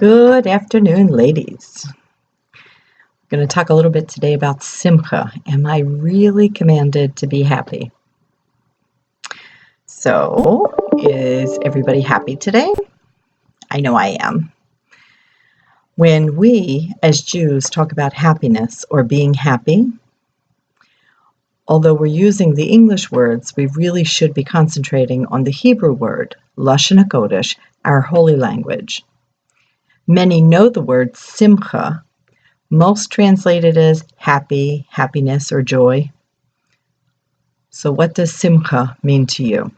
Good afternoon, ladies. I'm going to talk a little bit today about Simcha. Am I really commanded to be happy? So, is everybody happy today? I know I am. When we, as Jews, talk about happiness or being happy, although we're using the English words, we really should be concentrating on the Hebrew word, Lashon HaKodesh, our holy language. Many know the word Simcha, most translated as happy, happiness, or joy. So what does Simcha mean to you?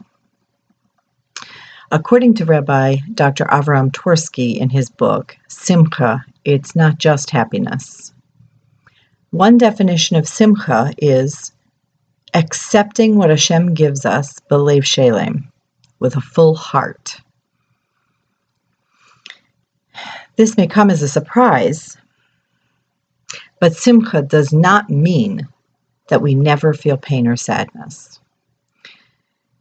According to Rabbi Dr. Avram Tversky in his book, Simcha, it's not just happiness. One definition of Simcha is accepting what Hashem gives us, belev shelem, with a full heart. This may come as a surprise, but Simcha does not mean that we never feel pain or sadness.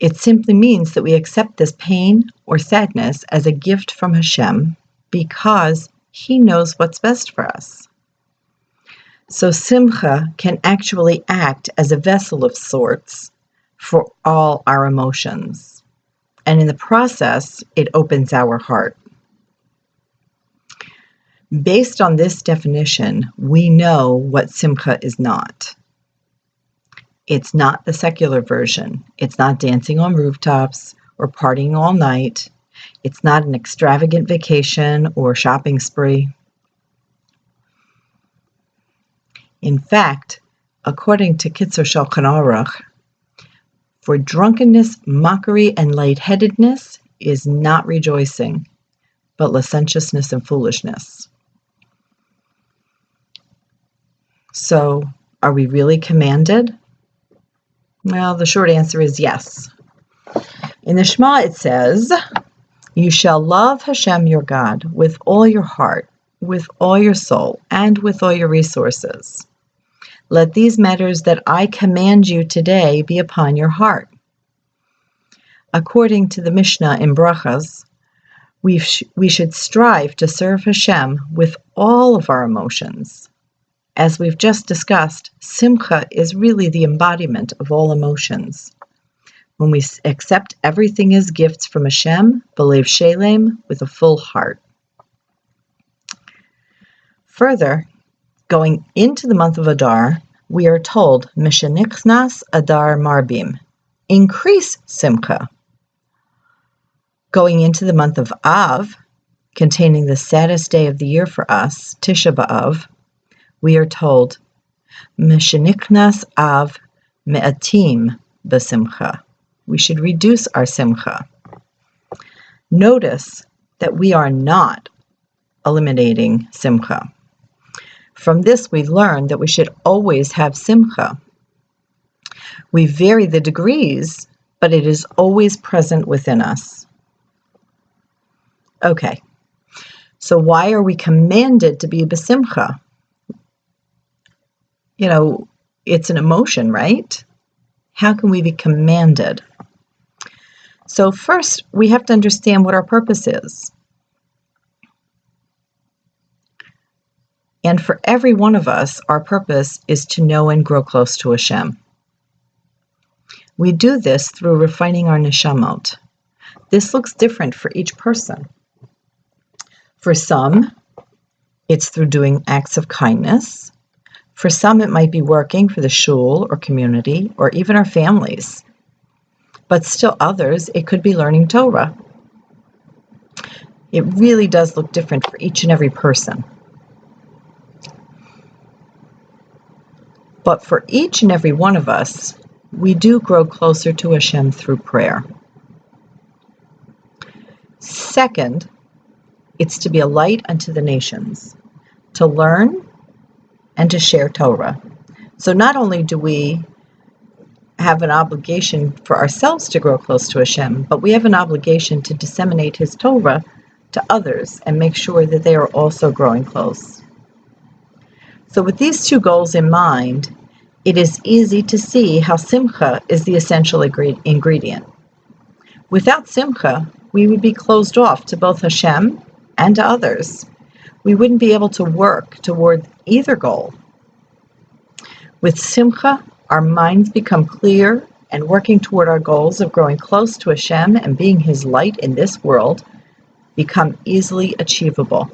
It simply means that we accept this pain or sadness as a gift from Hashem because He knows what's best for us. So Simcha can actually act as a vessel of sorts for all our emotions. And in the process, it opens our heart. Based on this definition, we know what Simcha is not. It's not the secular version. It's not dancing on rooftops or partying all night. It's not an extravagant vacation or shopping spree. In fact, according to Kitzur Shulchan Aruch, for drunkenness, mockery, and lightheadedness is not rejoicing, but licentiousness and foolishness. So, are we really commanded? Well, the short answer is yes. In the Shema it says, "You shall love Hashem your God with all your heart, with all your soul, and with all your resources. Let these matters that I command you today be upon your heart." According to the Mishnah in Brachas, we should strive to serve Hashem with all of our emotions. As we've just discussed, Simcha is really the embodiment of all emotions. When we accept everything as gifts from Hashem, belev shelem, with a full heart. Further, going into the month of Adar, we are told, Mishenichnas Adar Marbim, increase Simcha. Going into the month of Av, containing the saddest day of the year for us, Tisha B'Av, we are told, Mishenichnas Av Me'atim B'Simcha. We should reduce our Simcha. Notice that we are not eliminating Simcha. From this, we learn that we should always have Simcha. We vary the degrees, but it is always present within us. Okay, so why are we commanded to be b'simcha? You know, it's an emotion, right? How can we be commanded? So first, we have to understand what our purpose is. And for every one of us, our purpose is to know and grow close to Hashem. We do this through refining our neshamot. This looks different for each person. For some, it's through doing acts of kindness. For some, it might be working for the shul or community or even our families. But still others, it could be learning Torah. It really does look different for each and every person. But for each and every one of us, we do grow closer to Hashem through prayer. Second, it's to be a light unto the nations, to learn and to share Torah. So not only do we have an obligation for ourselves to grow close to Hashem, but we have an obligation to disseminate His Torah to others and make sure that they are also growing close. So with these two goals in mind, it is easy to see how Simcha is the essential ingredient. Without Simcha, we would be closed off to both Hashem and to others, we wouldn't be able to work toward either goal. With Simcha, our minds become clear, and working toward our goals of growing close to Hashem and being His light in this world become easily achievable.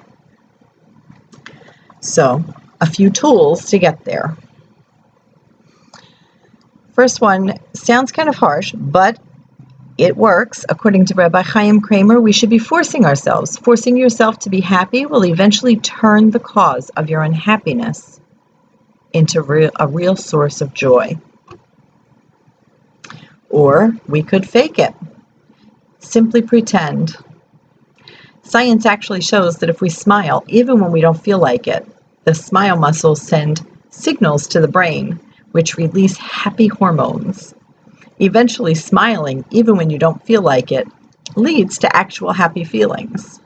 So, a few tools to get there. First one sounds kind of harsh, but it works. According to Rabbi Chaim Kramer, we should be forcing ourselves. Forcing yourself to be happy will eventually turn the cause of your unhappiness into a real source of joy. Or we could fake it. Simply pretend. Science actually shows that if we smile, even when we don't feel like it, the smile muscles send signals to the brain, which release happy hormones. Eventually, smiling, even when you don't feel like it, leads to actual happy feelings.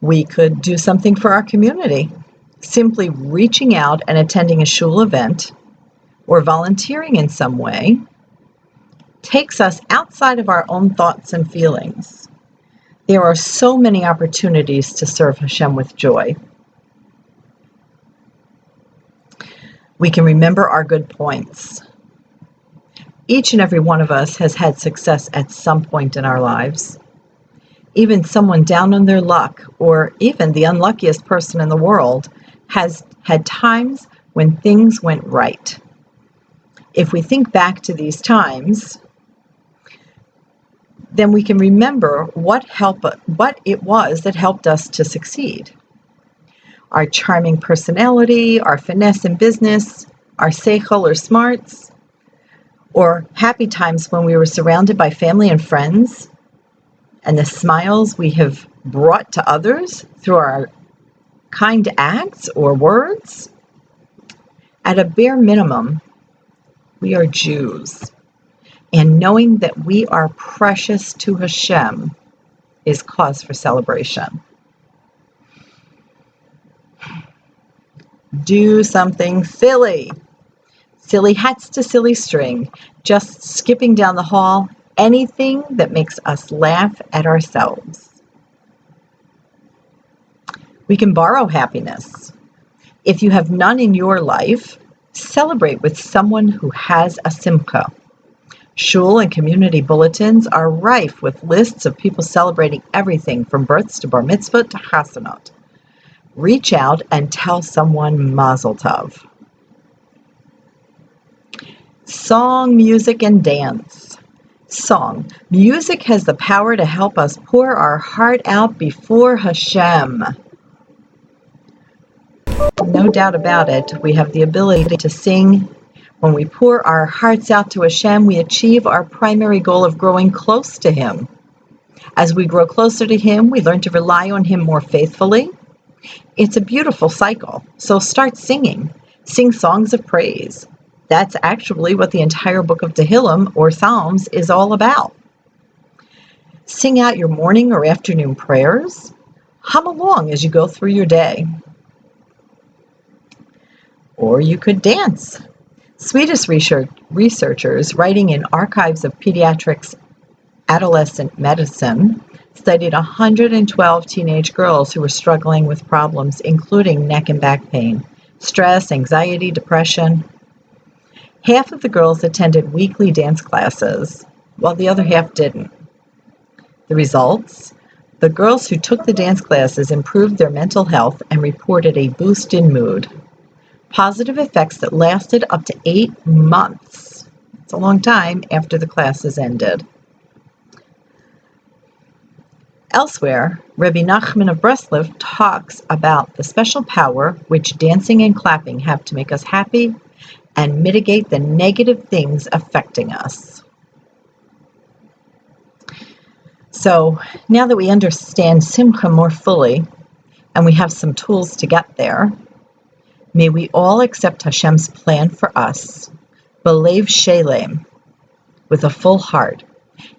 We could do something for our community. Simply reaching out and attending a shul event or volunteering in some way takes us outside of our own thoughts and feelings. There are so many opportunities to serve Hashem with joy. We can remember our good points. Each and every one of us has had success at some point in our lives. Even someone down on their luck, or even the unluckiest person in the world, has had times when things went right. If we think back to these times, then we can remember what it was that helped us to succeed. Our charming personality, our finesse in business, our seichel or smarts, or happy times when we were surrounded by family and friends, and the smiles we have brought to others through our kind acts or words. At a bare minimum, we are Jews, and knowing that we are precious to Hashem is cause for celebration. Do something silly. Silly hats to silly string, just skipping down the hall, anything that makes us laugh at ourselves. We can borrow happiness. If you have none in your life, celebrate with someone who has a simcha. Shul and community bulletins are rife with lists of people celebrating everything from births to bar mitzvah to chasanot. Reach out and tell someone mazel tov. Song, music, and dance. Song. Music has the power to help us pour our heart out before Hashem. No doubt about it, we have the ability to sing. When we pour our hearts out to Hashem, we achieve our primary goal of growing close to Him. As we grow closer to Him, we learn to rely on Him more faithfully. It's a beautiful cycle, so start singing. Sing songs of praise. That's actually what the entire book of Tehillim, or Psalms, is all about. Sing out your morning or afternoon prayers. Hum along as you go through your day. Or you could dance. Swedish researchers writing in Archives of Pediatrics Adolescent Medicine studied 112 teenage girls who were struggling with problems including neck and back pain, stress, anxiety, depression. Half of the girls attended weekly dance classes, while the other half didn't. The results? The girls who took the dance classes improved their mental health and reported a boost in mood. Positive effects that lasted up to 8 months. It's a long time after the classes ended. Elsewhere, Rabbi Nachman of Breslov talks about the special power which dancing and clapping have to make us happy and mitigate the negative things affecting us. So, now that we understand Simcha more fully, and we have some tools to get there, may we all accept Hashem's plan for us, belev shelem, with a full heart,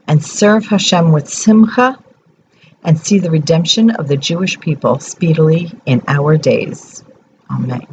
and serve Hashem with Simcha, and see the redemption of the Jewish people speedily in our days. Amen.